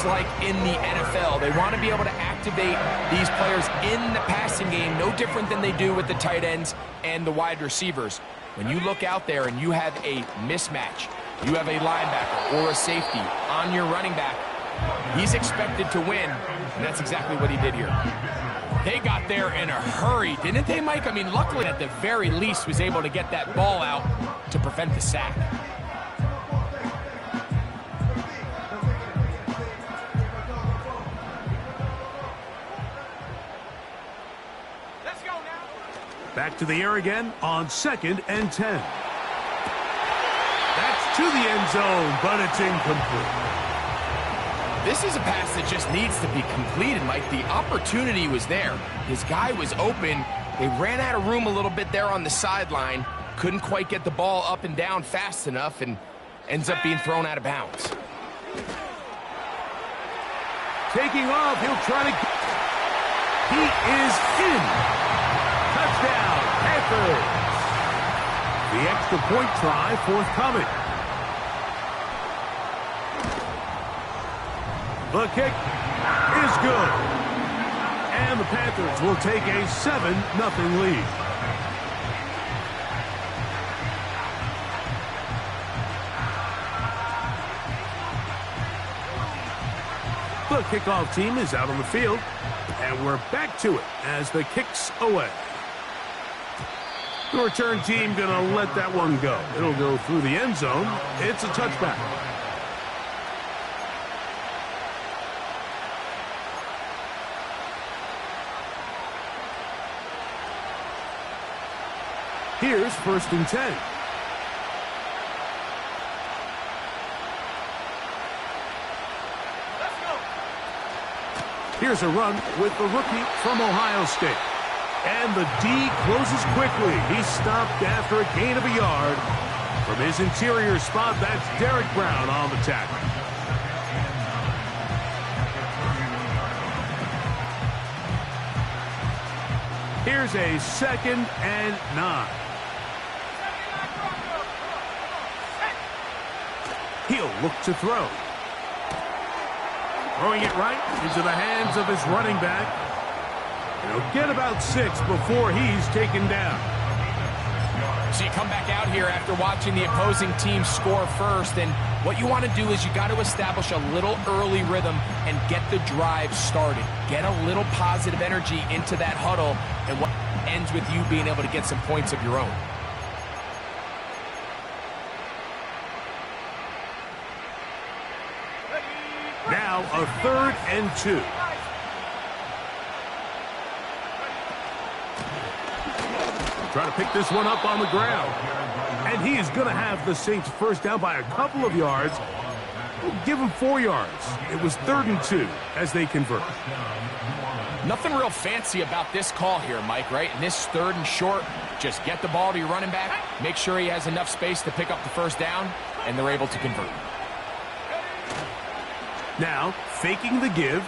like in the NFL. They want to be able to activate these players in the passing game, no different than they do with the tight ends and the wide receivers. When you look out there and you have a mismatch, you have a linebacker or a safety on your running back, he's expected to win, and that's exactly what he did here. They got there in a hurry, didn't they, Mike? I mean, luckily, at the very least, was able to get that ball out to prevent the sack. Let's go now. Back to the air again on 2nd and 10. That's to the end zone, but it's incomplete. This is a pass that just needs to be completed, Mike. The opportunity was there. His guy was open. They ran out of room a little bit there on the sideline. Couldn't quite get the ball up and down fast enough and ends up being thrown out of bounds. Taking off, he'll try to... He is in. Touchdown, Panthers. The extra point try forthcoming. The kick is good. And the Panthers will take a 7-0 lead. The kickoff team is out on the field, and we're back to it as the kick's away. The return team gonna let that one go. It'll go through the end zone. It's a touchback. Here's 1st and 10. Let's go. Here's a run with the rookie from Ohio State. And the D closes quickly. He stopped after a gain of a yard. From his interior spot, that's Derek Brown on the tackle. Here's a 2nd and 9. He'll look to throw. Throwing it right into the hands of his running back. And he'll get about 6 before he's taken down. So you come back out here after watching the opposing team score first, and what you want to do is you got to establish a little early rhythm and get the drive started. Get a little positive energy into that huddle, and what ends with you being able to get some points of your own. Now a 3rd and 2. Try to pick this one up on the ground. And he is going to have the Saints first down by a couple of yards. We'll give him 4 yards. It was 3rd and 2 as they convert. Nothing real fancy about this call here, Mike, right? In this 3rd and short, just get the ball to your running back, make sure he has enough space to pick up the first down, and they're able to convert. Now, faking the give.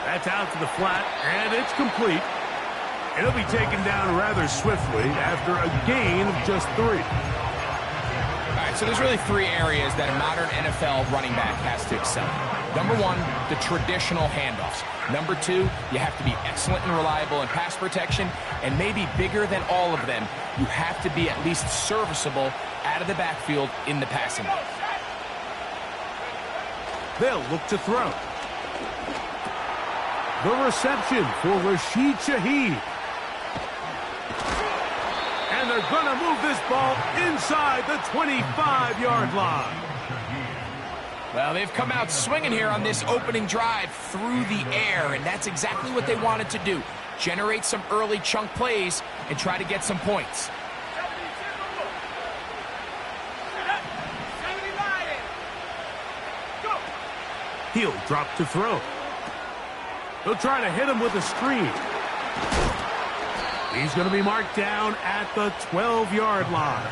That's out to the flat, and it's complete. It'll be taken down rather swiftly after a gain of just 3. All right, so there's really 3 areas that a modern NFL running back has to excel in. Number 1, the traditional handoffs. Number 2, you have to be excellent and reliable in pass protection, and maybe bigger than all of them, you have to be at least serviceable out of the backfield in the passing game. They'll look to throw. The reception for Rashid Shaheed. And they're going to move this ball inside the 25-yard line. Well, they've come out swinging here on this opening drive through the air, and that's exactly what they wanted to do. Generate some early chunk plays and try to get some points. He'll drop to throw. They'll try to hit him with a screen. He's going to be marked down at the 12-yard line.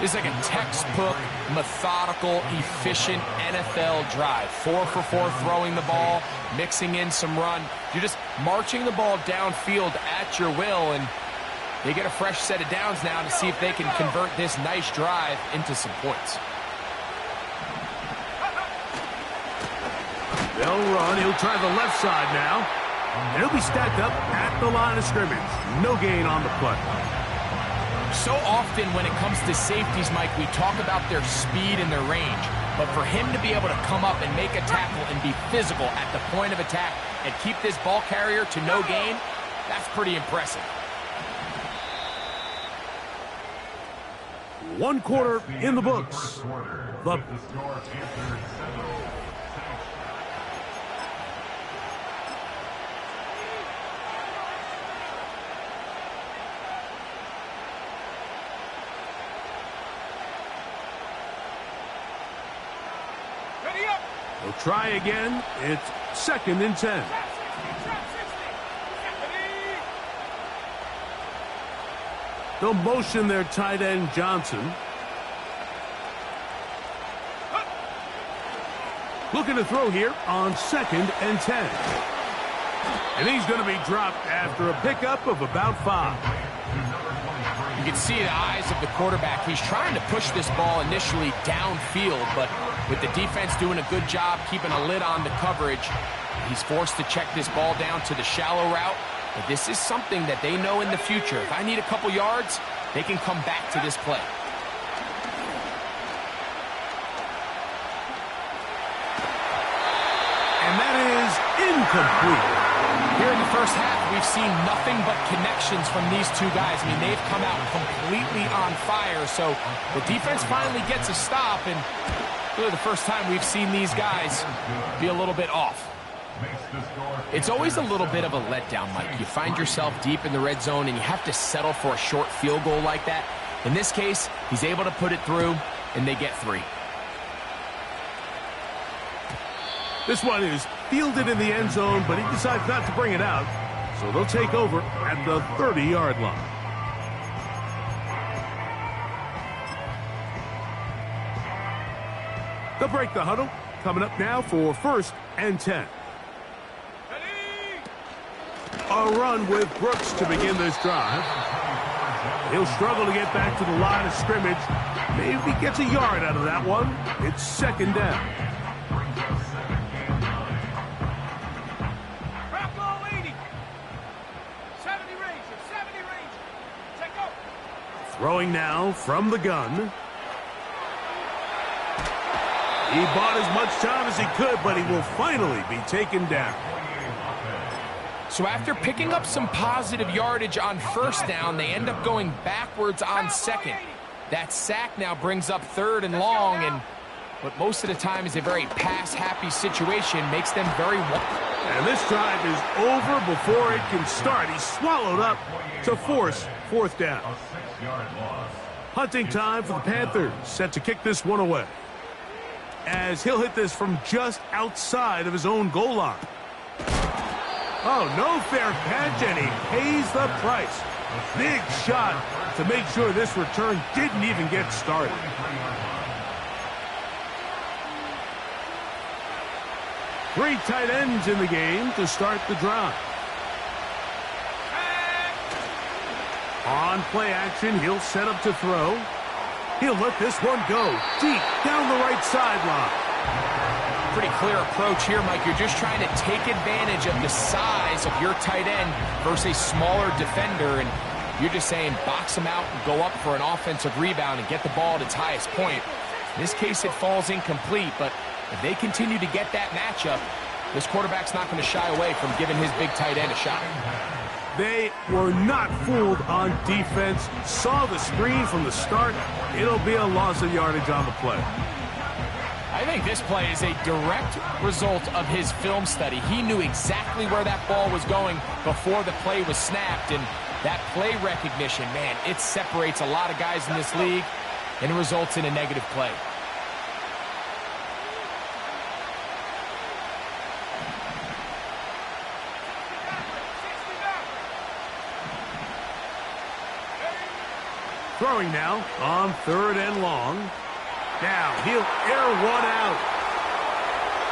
This is like a textbook, methodical, efficient NFL drive. 4 for 4 throwing the ball, mixing in some run. You're just marching the ball downfield at your will, and they get a fresh set of downs now to see if they can convert this nice drive into some points. They'll run. He'll try the left side now. And he'll be stacked up at the line of scrimmage. No gain on the play. So often when it comes to safeties, Mike, we talk about their speed and their range. But for him to be able to come up and make a tackle and be physical at the point of attack and keep this ball carrier to no gain, that's pretty impressive. 1 quarter in the books. They'll try again. It's 2nd and 10. They'll motion their tight end, Johnson. Looking to throw here on 2nd and 10. And he's going to be dropped after a pickup of about 5. You can see the eyes of the quarterback. He's trying to push this ball initially downfield, but with the defense doing a good job keeping a lid on the coverage, he's forced to check this ball down to the shallow route. But this is something that they know in the future. If I need a couple yards, they can come back to this play. And that is incomplete. Here in the first half, we've seen nothing but connections from these two guys. I mean, they've come out completely on fire. So the defense finally gets a stop, and really the first time we've seen these guys be a little bit off. It's always a little bit of a letdown, Mike. You find yourself deep in the red zone, and you have to settle for a short field goal like that. In this case, he's able to put it through, and they get 3. This one is fielded in the end zone, but he decides not to bring it out. So they'll take over at the 30-yard line. They'll break the huddle. Coming up now for 1st and 10. A run with Brooks to begin this drive. He'll struggle to get back to the line of scrimmage. Maybe gets a yard out of that one. It's 2nd down. Throwing now from the gun. He bought as much time as he could, but he will finally be taken down. So after picking up some positive yardage on 1st down, they end up going backwards on 2nd. That sack now brings up 3rd and long, and what most of the time is a very pass-happy situation makes them very... And this drive is over before it can start. He's swallowed up to force 4th down. Hunting time for the Panthers, set to kick this one away, as he'll hit this from just outside of his own goal line. Oh, no fair catch, and he pays the price. Big shot to make sure this return didn't even get started. Three tight ends in the game to start the drive. On play action, he'll set up to throw. He'll let this one go deep down the right sideline. Pretty clear approach here, Mike. You're just trying to take advantage of the size of your tight end versus a smaller defender, and you're just saying box him out and go up for an offensive rebound and get the ball at its highest point. In this case, it falls incomplete, but if they continue to get that matchup, this quarterback's not going to shy away from giving his big tight end a shot. They were not fooled on defense, saw the screen from the start. It'll be a loss of yardage on the play. I think this play is a direct result of his film study. He knew exactly where that ball was going before the play was snapped, and that play recognition, man, it separates a lot of guys in this league, and it results in a negative play. Throwing now on 3rd and long. Now he'll air one out.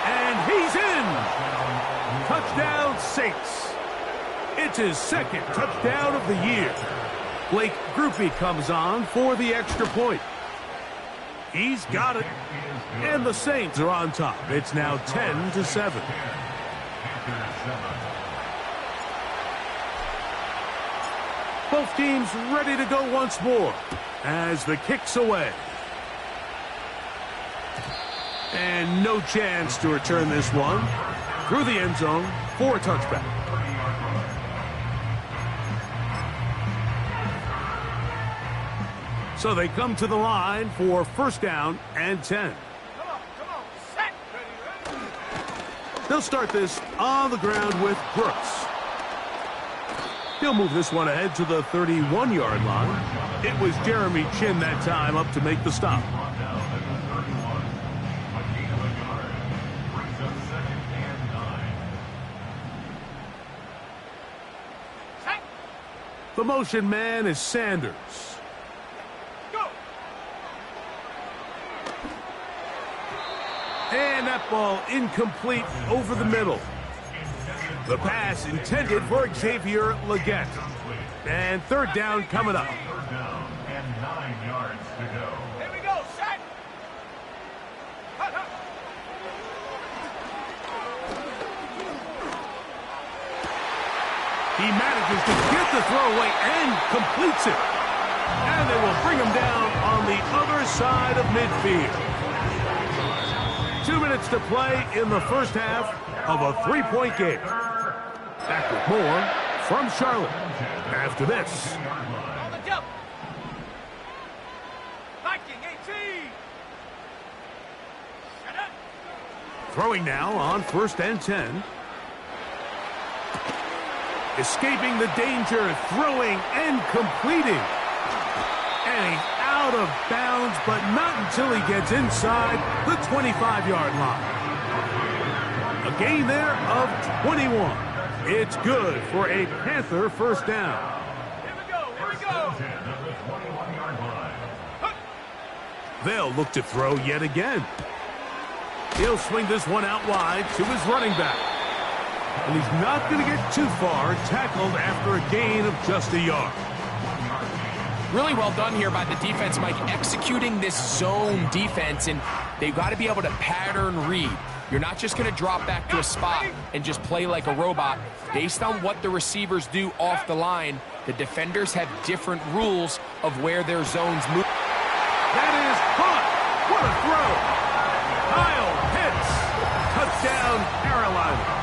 And he's in. Touchdown, Saints. It's his 2nd touchdown of the year. Blake Grupe comes on for the extra point. He's got it. And the Saints are on top. It's now 10-7. Both teams ready to go once more as the kick's away. And no chance to return this one through the end zone for a touchback. So they come to the line for first down and 10. Come on, set. Ready. They'll start this on the ground with Brooks. He'll move this one ahead to the 31-yard line. It was Jeremy Chin that time up to make the stop. The motion man is Sanders. Go. And that ball incomplete over the middle. The pass intended for Xavier Legette. And third down coming up. And 9 yards to go. Here we go, set. He manages to get the throw away and completes it. And they will bring him down on the other side of midfield. 2 minutes to play in the first half of a 3-point game. Back with more from Charlotte after this. On the jump. Viking 18. Shut up. Throwing now on first and 10. Escaping the danger, throwing and completing. And he's out of bounds, but not until he gets inside the 25-yard line. A gain there of 21. It's good for a Panther first down. Here we go. They'll look to throw yet again. He'll swing this one out wide to his running back. And he's not going to get too far, tackled after a gain of just a yard. Really well done here by the defense, Mike, executing this zone defense, and they've got to be able to pattern read. You're not just going to drop back to a spot and just play like a robot. Based on what the receivers do off the line, the defenders have different rules of where their zones move. That is caught. What a throw. Kyle Pitts. Touchdown, Carolina.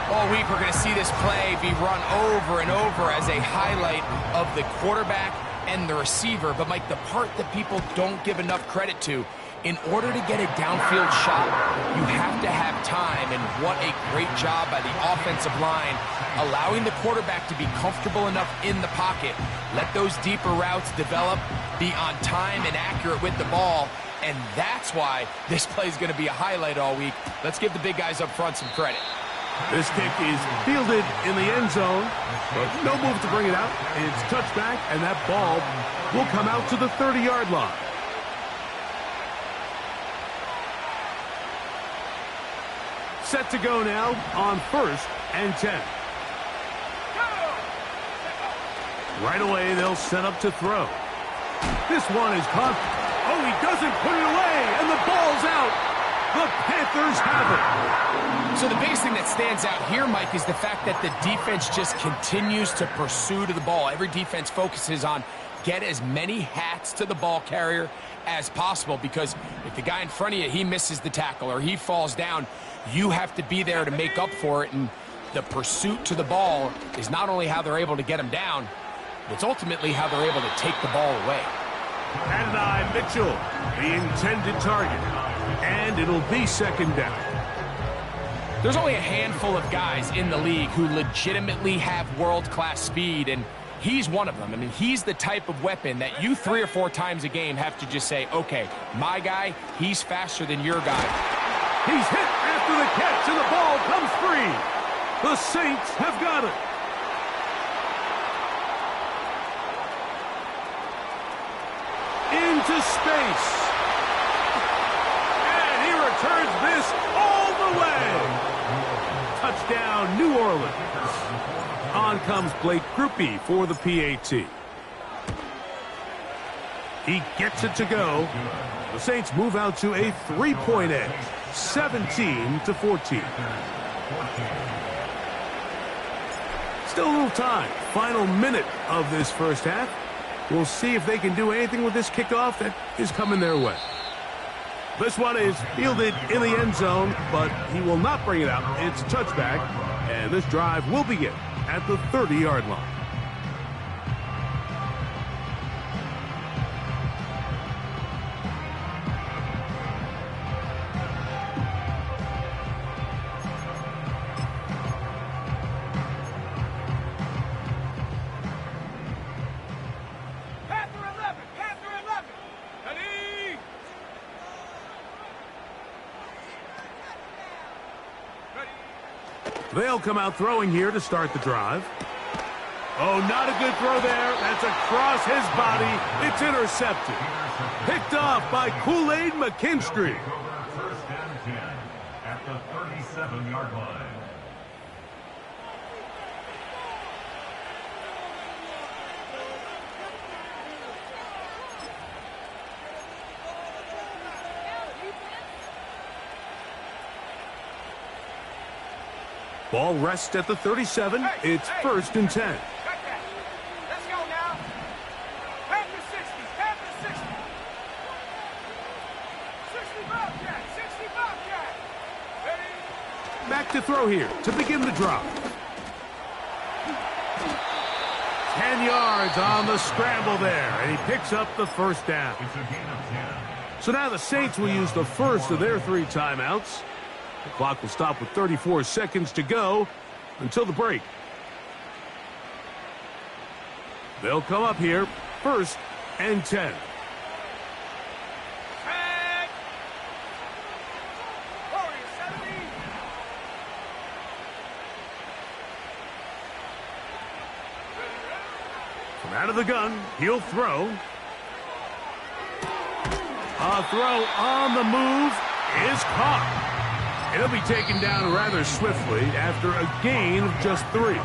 All week, we're going to see this play be run over and over as a highlight of the quarterback and the receiver. But, Mike, the part that people don't give enough credit to, in order to get a downfield shot, you have to have time. And what a great job by the offensive line, allowing the quarterback to be comfortable enough in the pocket, let those deeper routes develop, be on time and accurate with the ball. And that's why this play is going to be a highlight all week. Let's give the big guys up front some credit. This kick is fielded in the end zone, but no move to bring it out. It's touchback, and that ball will come out to the 30-yard line. Set to go now on first and 10. Right away, they'll set up to throw. This one is caught. Oh, he doesn't put it away, and the ball's out. The Panthers have it. So the biggest thing that stands out here, Mike, is the fact that the defense just continues to pursue to the ball. Every defense focuses on get as many hats to the ball carrier as possible, because if the guy in front of you, he misses the tackle or he falls down, you have to be there to make up for it. And the pursuit to the ball is not only how they're able to get him down, it's ultimately how they're able to take the ball away. Adonai Mitchell, the intended target. And it'll be second down. There's only a handful of guys in the league who legitimately have world-class speed, and he's one of them. I mean, he's the type of weapon that you 3 or 4 times a game have to just say, okay, my guy, he's faster than your guy. He's hit after the catch, and the ball comes free. The Saints have got it. Into space. And he returns this all the way. Touchdown, New Orleans. On comes Blake Grupe for the PAT. He gets it to go. The Saints move out to a 3-point edge, 17-14. Still a little time. Final minute of this first half. We'll see if they can do anything with this kickoff that is coming their way. This one is fielded in the end zone, but he will not bring it out. It's a touchback, and this drive will begin at the 30-yard line. They'll come out throwing here to start the drive. Oh, not a good throw there. That's across his body. It's intercepted. Picked off by Kool-Aid McKinstry. First and 10 at the 37-yard line. Ball rests at the 37. It's first and 10. Let's go now. Pass the 60. Pass the 60. 60 Bobcat. 60 Bobcat. Ready? Back to throw here to begin the drive. 10 yards on the scramble there, and he picks up the first down. It's a gain of 10. So now the Saints will use the first of their 3 timeouts. The clock will stop with 34 seconds to go until the break. They'll come up here, first and 10. Tag. Warriors 70. From out of the gun, he'll throw. A throw on the move is caught. It'll be taken down rather swiftly after a gain of just 3.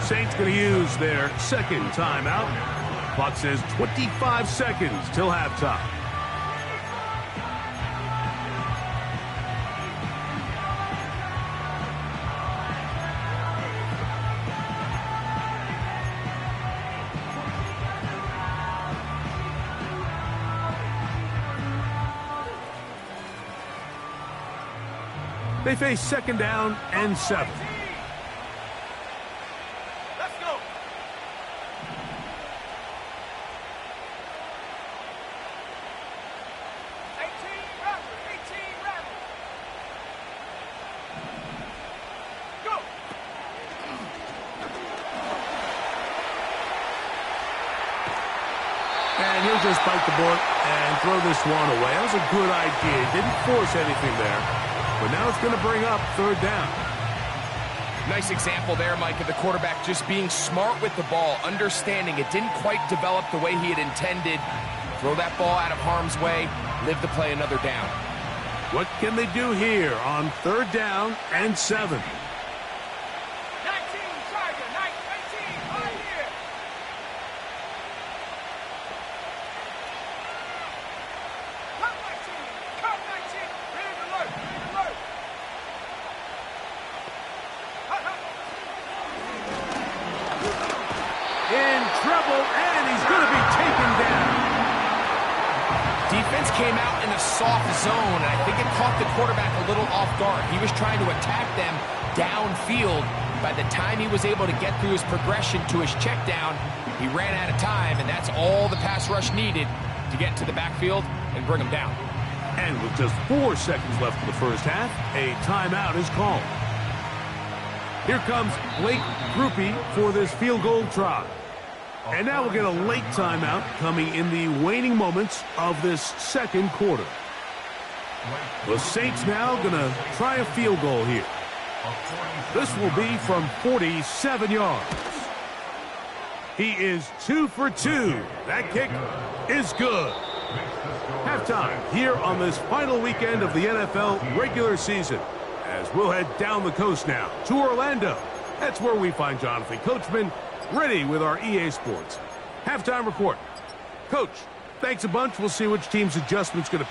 Saints going to use their second timeout. Clock says 25 seconds till halftime. They face second down and 7. Let's go. 18 Rebels. 18 Rebels. Go. And he'll just bite the bullet and throw this one away. That was a good idea. Didn't force anything there. But now it's going to bring up third down. Nice example there, Mike, of the quarterback just being smart with the ball, understanding it didn't quite develop the way he had intended. Throw that ball out of harm's way, live to play another down. What can they do here on third down and 7? 19 Tiger. 19 right here. Come 19. Come 19. Read alert. Read alert. In trouble, and he's going to be taken down. Defense came out in a soft zone, and I think it caught the quarterback a little off guard. He was trying to attack them downfield. By the time he was able to get through his progression to his check down, he ran out of time, and that's all the pass rush needed to get to the backfield and bring him down. And with just 4 seconds left in the first half, a timeout is called. Here comes Blake Grupe for this field goal try. And now we'll get a late timeout coming in the waning moments of this second quarter. The Saints now going to try a field goal here. This will be from 47 yards. He is 2 for 2. That kick is good. Halftime here on this final weekend of the NFL regular season. As we'll head down the coast now to Orlando. That's where we find Jonathan Coachman ready with our EA Sports Halftime Report. Coach. Thanks a bunch. We'll see which team's adjustment's going to